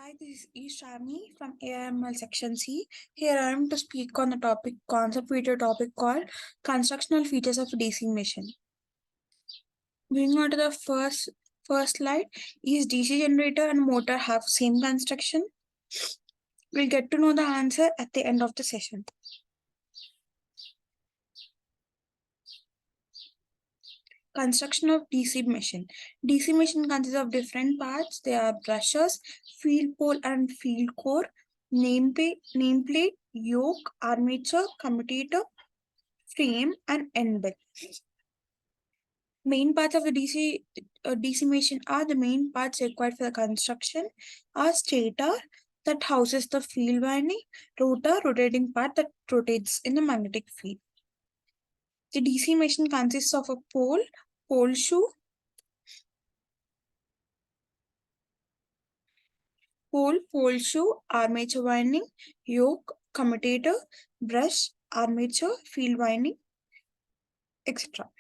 Hi, this is Shami from AIML Section C. Here I am to speak on the concept video topic called Constructional Features of DC machine. Moving on to the first slide, is DC generator and motor have same construction? We'll get to know the answer at the end of the session. Construction of DC machine. DC machine consists of different parts. They are brushes, field pole and field core, nameplate, yoke, armature, commutator, frame, and end bell. Main parts of the DC machine are the main parts required for the construction are stator that houses the field winding, rotor, rotating part that rotates in the magnetic field. The DC machine consists of a pole shoe, pole shoe, armature winding, yoke, commutator, brush, armature, field winding, etc.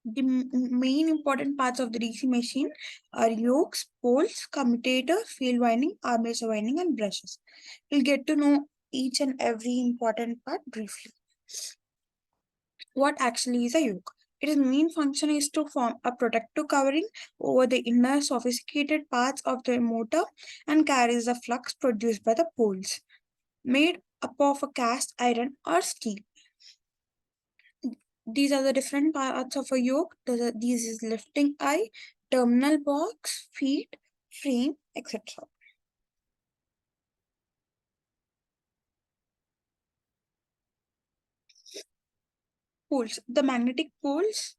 The main important parts of the DC machine are yokes, poles, commutator, field winding, armature winding, and brushes. We'll get to know each and every important part briefly. What actually is a yoke? Its main function is to form a protective covering over the inner sophisticated parts of the motor and carries the flux produced by the poles, made up of a cast iron or steel. These are the different parts of a yoke. These is lifting eye, terminal box, feet, frame, etc. Poles. The magnetic poles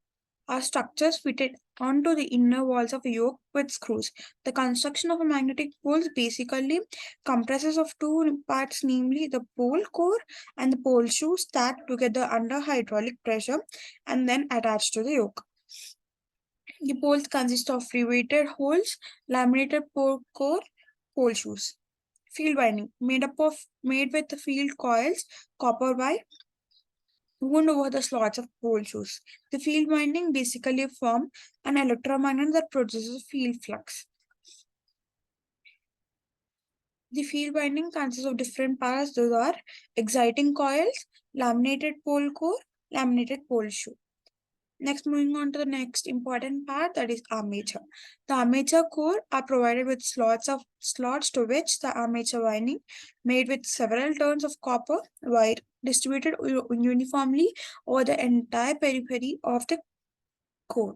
are structures fitted onto the inner walls of a yoke with screws. The construction of a magnetic pole basically comprises of two parts, namely the pole core and the pole shoe stacked together under hydraulic pressure and then attached to the yoke. The poles consist of riveted holes, laminated pole core, pole shoes. Field winding made with the field coils, copper wire wound over the slots of pole shoes. The field winding basically form an electromagnet that produces field flux. The field winding consists of different parts. Those are exciting coils, laminated pole core, laminated pole shoe. Next, moving on to the next important part, that is armature. The armature core are provided with slots to which the armature winding, made with several turns of copper wire distributed uniformly over the entire periphery of the core.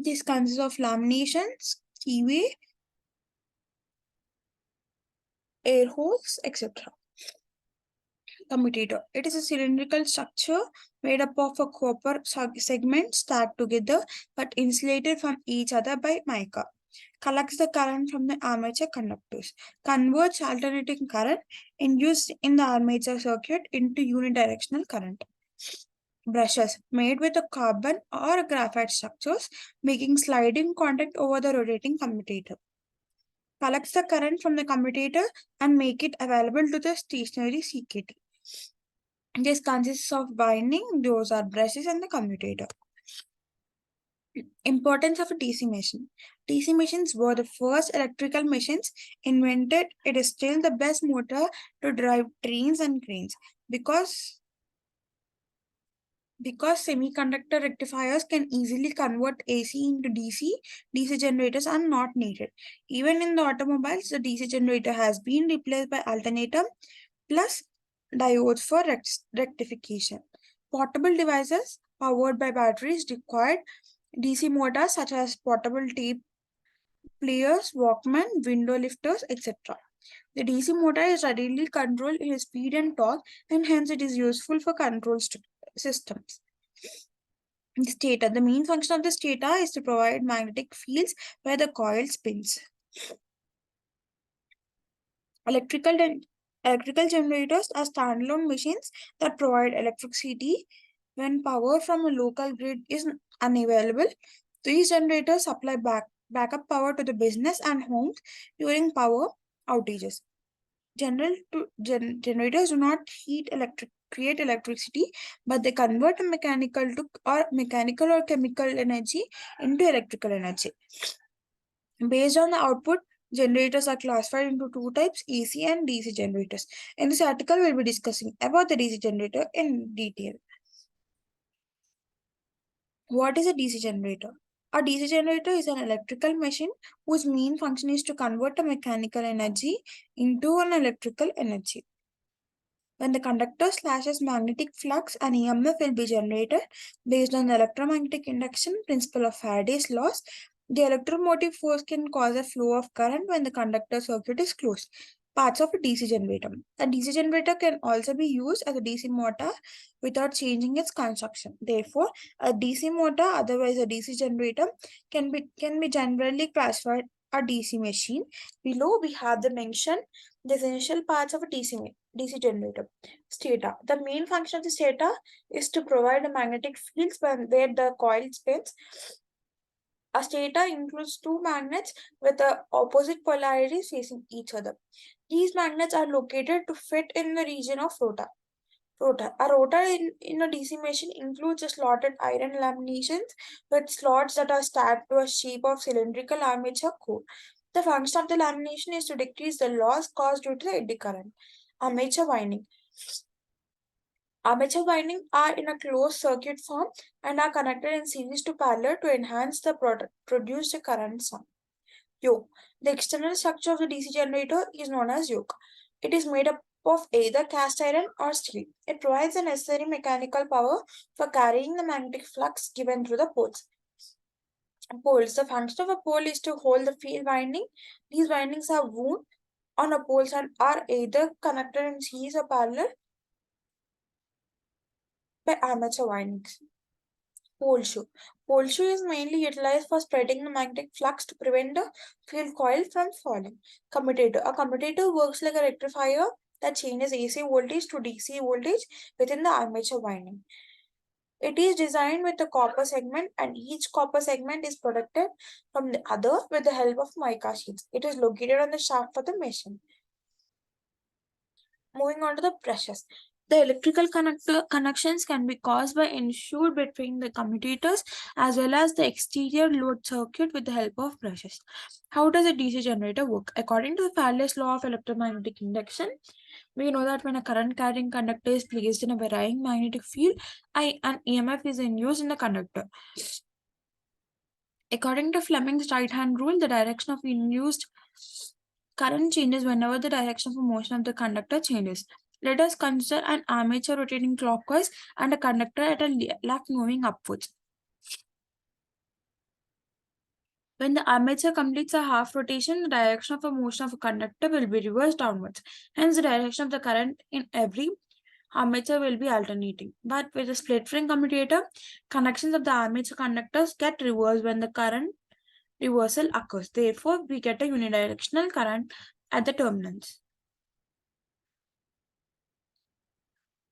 This consists of laminations, keyway, air holes, etc. Commutator. It is a cylindrical structure made up of a copper segment stacked together but insulated from each other by mica. Collects the current from the armature conductors. Converts alternating current induced in the armature circuit into unidirectional current. Brushes made with a carbon or graphite structures, making sliding contact over the rotating commutator. Collects the current from the commutator and make it available to the stationary CKT. This consists of winding, those are brushes, and the commutator. Importance of a DC machine. DC machines were the first electrical machines invented. It is still the best motor to drive trains and cranes because semiconductor rectifiers can easily convert AC into DC generators are not needed. Even in the automobiles, the DC generator has been replaced by alternator plus diodes for rectification. Portable devices powered by batteries required DC motors such as portable tape players, Walkman, window lifters, etc. The DC motor is readily controlled in speed and torque, and hence it is useful for control systems. The stator. The main function of the stator is to provide magnetic fields where the coil spins. Electrical generators are standalone machines that provide electricity when power from a local grid is unavailable. These generators supply backup power to the business and homes during power outages. Generators do not create electricity, but they convert mechanical or chemical energy into electrical energy. Based on the output, generators are classified into two types, AC and DC generators. In this article, we'll be discussing about the DC generator in detail. What is a DC generator? A DC generator is an electrical machine whose main function is to convert a mechanical energy into an electrical energy. When the conductor slashes magnetic flux, an EMF will be generated based on the electromagnetic induction principle of Faraday's laws. The electromotive force can cause a flow of current when the conductor circuit is closed. Parts of a DC generator. A DC generator can also be used as a DC motor without changing its construction. Therefore, a DC motor, otherwise a DC generator, can be generally classified a DC machine. Below, we have the essential parts of a DC generator. Stator. The main function of the stator is to provide a magnetic field where the coil spins. A stator includes two magnets with the opposite polarities facing each other. These magnets are located to fit in the region of rotor. A rotor in a DC machine includes a slotted iron laminations with slots that are stacked to a shape of cylindrical armature core. The function of the lamination is to decrease the loss caused due to the eddy current. Armature winding. Armature windings are in a closed circuit form and are connected in series to parallel to enhance the produced current sum. Yoke. The external structure of the DC generator is known as yoke. It is made up of either cast iron or steel. It provides the necessary mechanical power for carrying the magnetic flux given through the poles. Poles. The function of a pole is to hold the field winding. These windings are wound on a poles and are either connected in series or parallel by armature windings. Pole shoe. Pole shoe is mainly utilized for spreading the magnetic flux to prevent the field coil from falling. Commutator. A commutator works like a rectifier that changes AC voltage to DC voltage within the armature winding. It is designed with a copper segment and each copper segment is protected from the other with the help of mica sheets. It is located on the shaft of the machine. Moving on to the brushes. The electrical connections can be caused by ensured between the commutators as well as the exterior load circuit with the help of brushes. How does a DC generator work? According to the Faraday's law of electromagnetic induction, we know that when a current carrying conductor is placed in a varying magnetic field, an EMF is induced in the conductor. According to Fleming's right-hand rule, the direction of induced current changes whenever the direction of motion of the conductor changes. Let us consider an armature rotating clockwise and a conductor at a left moving upwards. When the armature completes a half rotation, the direction of motion of a conductor will be reversed downwards. Hence, the direction of the current in every armature will be alternating. But with a split ring commutator, connections of the armature conductors get reversed when the current reversal occurs. Therefore, we get a unidirectional current at the terminals.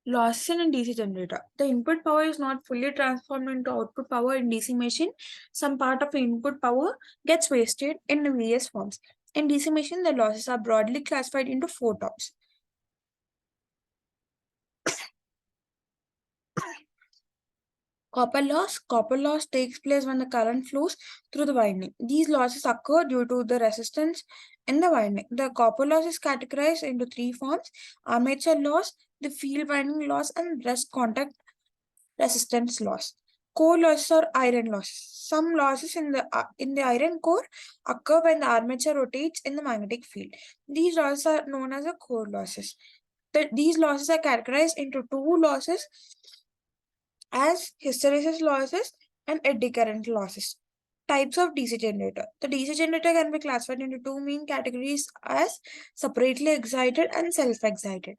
Losses in a DC generator. The input power is not fully transformed into output power in DC machine. Some part of the input power gets wasted in various forms. In DC machine, the losses are broadly classified into four types. Copper loss. Copper loss takes place when the current flows through the winding. These losses occur due to the resistance in the winding. The copper loss is categorized into three forms: armature loss, the field winding loss, and rest contact resistance loss. Core losses or iron losses. Some losses in the iron core occur when the armature rotates in the magnetic field. These losses are known as the core losses. These losses are categorized into two losses as hysteresis losses and eddy current losses. Types of DC generator. The DC generator can be classified into two main categories as separately excited and self-excited.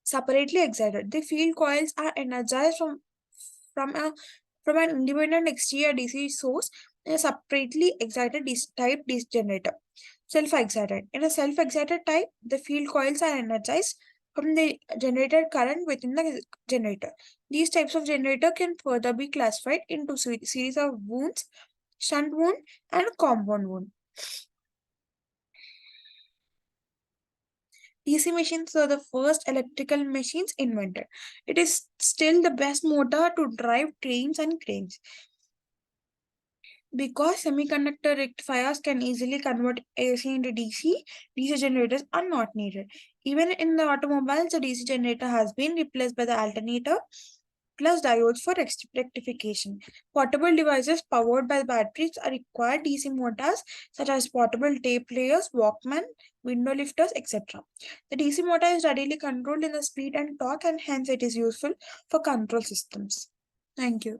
Separately excited. The field coils are energized from an independent exterior DC source in a separately excited type DC generator. Self-excited. In a self-excited type, the field coils are energized from the generated current within the generator. These types of generator can further be classified into series of wounds, shunt wound, and compound wound. DC machines are the first electrical machines invented. It is still the best motor to drive trains and cranes. Because semiconductor rectifiers can easily convert AC into DC, DC generators are not needed. Even in the automobiles, the DC generator has been replaced by the alternator plus diodes for rectification. Portable devices powered by batteries are required DC motors such as portable tape players, Walkman, window lifters, etc. The DC motor is readily controlled in the speed and torque, and hence it is useful for control systems. Thank you.